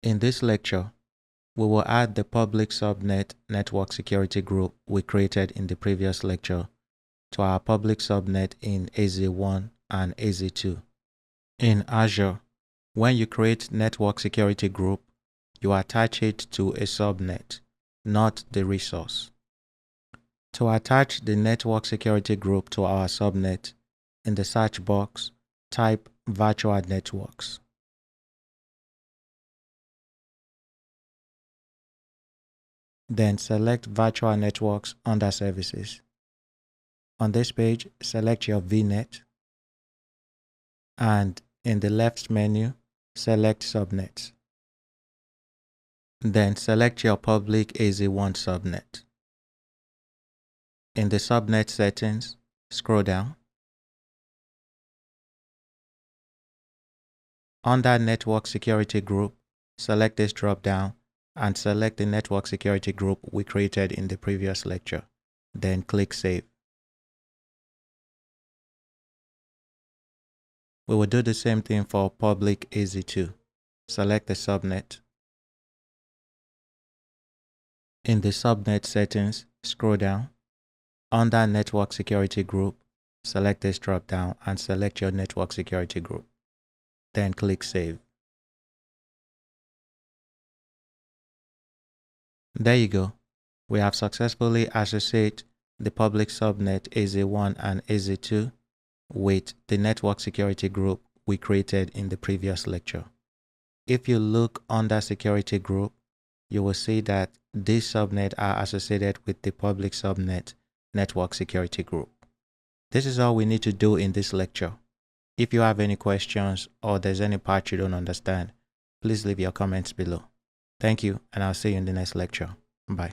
In this lecture, we will add the public subnet network security group we created in the previous lecture to our public subnet in AZ1 and AZ2. In Azure, when you create network security group, you attach it to a subnet, not the resource. To attach the network security group to our subnet, in the search box, type virtual networks. Then select virtual networks under services. On this page, select your VNet, and in the left menu, select subnets. Then select your public AZ1 subnet. In the subnet settings, scroll down. Under Network Security Group, select this drop-down and select the network security group we created in the previous lecture. Then click Save. We will do the same thing for public AZ2. Select the subnet. In the subnet settings, scroll down. Under Network Security Group, select this drop-down and select your network security group. Then click Save. There you go. We have successfully associated the public subnet AZ1 and AZ2 with the network security group we created in the previous lecture. If you look under security group, you will see that these subnets are associated with the public subnet network security group. This is all we need to do in this lecture. If you have any questions or there's any part you don't understand, please leave your comments below. Thank you, and I'll see you in the next lecture. Bye.